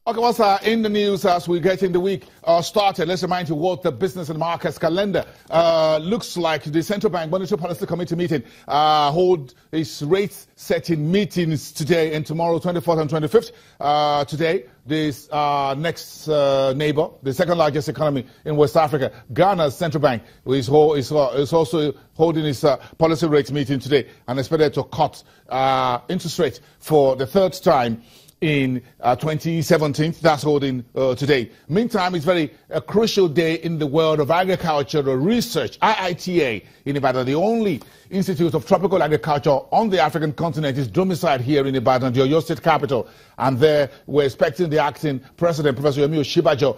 Okay, what's in the news as we get in the week started? Let's remind you what the business and markets calendar looks like. The Central Bank Monetary Policy Committee meeting hold its rate setting meetings today and tomorrow, 24th and 25th. Today, this next neighbor, the second largest economy in West Africa, Ghana's Central Bank, is also holding its policy rate meeting today and expected to cut interest rates for the third time in 2017. That's holding today. Meantime, it's a crucial day in the world of agricultural research. IITA in Ibadan, the only institute of tropical agriculture on the African continent, is domiciled here in Ibadan, the Oyo State capital. And there we're expecting the acting president, Professor Yemi Osinbajo,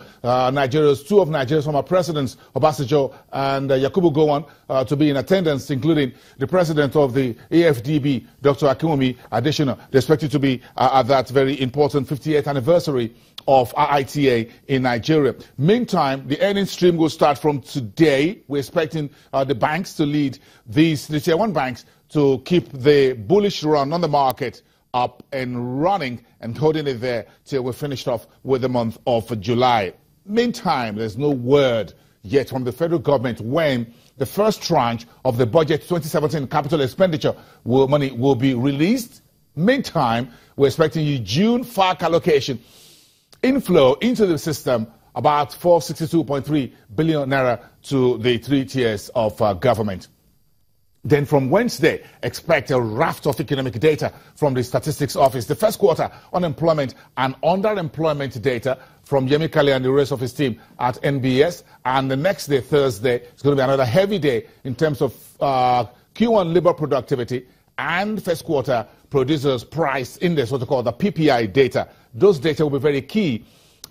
two of Nigeria's former presidents, Obasanjo and Yakubu Gowon, to be in attendance, including the president of the AFDB, Dr. Akinwumi Adesina. They're expected to be at that very important 58th anniversary of IITA in Nigeria. Meantime, the earnings stream will start from today. We're expecting the banks to lead the Tier 1 banks to keep the bullish run on the market up and running and holding it there till we're finished off with the month of July. Meantime, there's no word yet from the federal government when the first tranche of the budget 2017 capital expenditure money will be released. Meantime, we're expecting a June FARC allocation inflow into the system, about 462.3 billion naira to the three tiers of government. Then from Wednesday, expect a raft of economic data from the Statistics Office. The first quarter unemployment and underemployment data from Yemi Kale and the rest of his team at NBS. And the next day, Thursday, is going to be another heavy day in terms of Q1 labor productivity and first quarter producers price index, what they call the PPI data. Those data will be very key.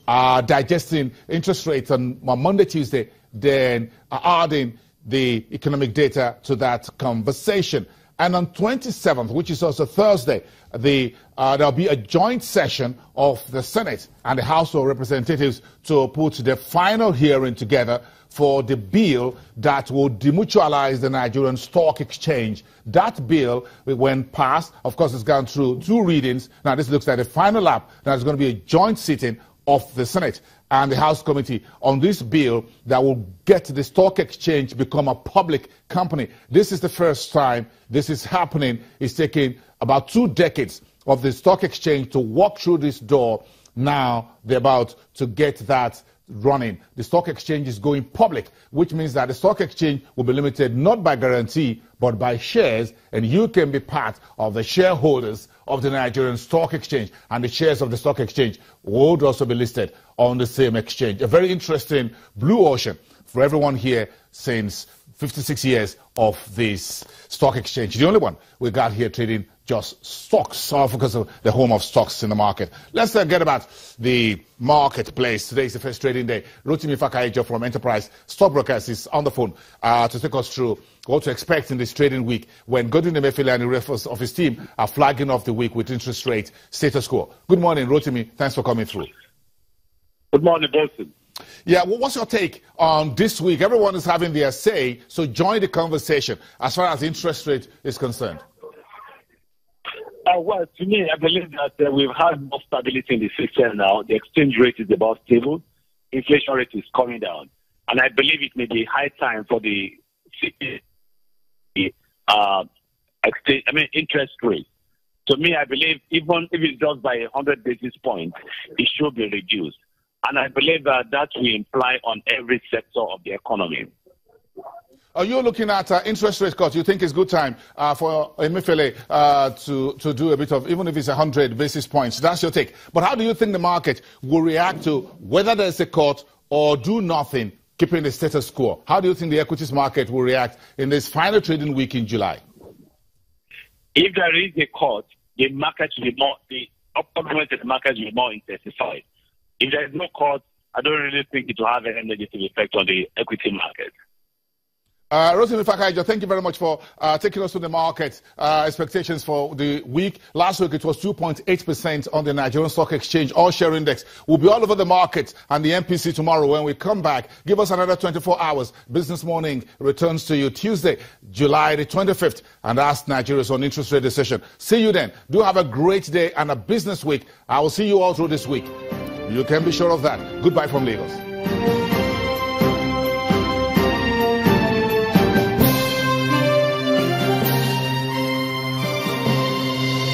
Digesting interest rates on Monday, Tuesday, then adding the economic data to that conversation. And on 27th, which is also Thursday, there'll be a joint session of the Senate and the House of Representatives to put the final hearing together for the bill that will demutualize the Nigerian Stock Exchange. That bill, when passed, of course, it's gone through two readings. Now, this looks like the final lap. Now, there's going to be a joint sitting of the Senate and the House Committee on this bill that will get the stock exchange become a public company. This is the first time this is happening. It's taken about 2 decades of the stock exchange to walk through this door. Now they're about to get that running. The stock exchange is going public, which means that the stock exchange will be limited not by guarantee, but by shares, and you can be part of the shareholders of the Nigerian Stock Exchange, and the shares of the stock exchange would also be listed on the same exchange. A very interesting blue ocean for everyone here since 56 years of this stock exchange. The only one we got here trading just stocks, because of the home of stocks in the market. Let's get about the marketplace. Today is the first trading day. Rotimi Fakayejo from Enterprise Stockbrokers is on the phone to take us through what to expect in this trading week when Godwin Emefiele and the rest of his team are flagging off the week with interest rate status quo. Good morning, Rotimi. Thanks for coming through. Good morning, Bolton. Yeah, well, what's your take on this week? Everyone is having their say, so join the conversation as far as interest rate is concerned. Well, to me, I believe that we've had more stability in the system now. The exchange rate is about stable. Inflation rate is coming down. And I believe it may be high time for the interest rate. To me, I believe even if it's just by 100 basis points, it should be reduced. And I believe that will imply on every sector of the economy. Are you looking at interest rate cuts? You think it's good time for Emefiele to do a bit of, even if it's 100 basis points? That's your take. But how do you think the market will react to whether there's a cut or do nothing, keeping the status quo? How do you think the equities market will react in this final trading week in July? If there is a cut, the market will be more, the upper movement of the market will be more intensified. If there is no cut, I don't really think it will have any negative effect on the equity market. Rotimi Fakayejo, thank you very much for taking us to the market expectations for the week. Last week it was 2.8% on the Nigerian Stock Exchange. All share index will be all over the market and the MPC tomorrow when we come back. Give us another 24 hours. Business Morning returns to you Tuesday, July the 25th, and that's Nigeria's on interest rate decision. See you then. Do have a great day and a business week. I will see you all through this week. You can be sure of that. Goodbye from Lagos.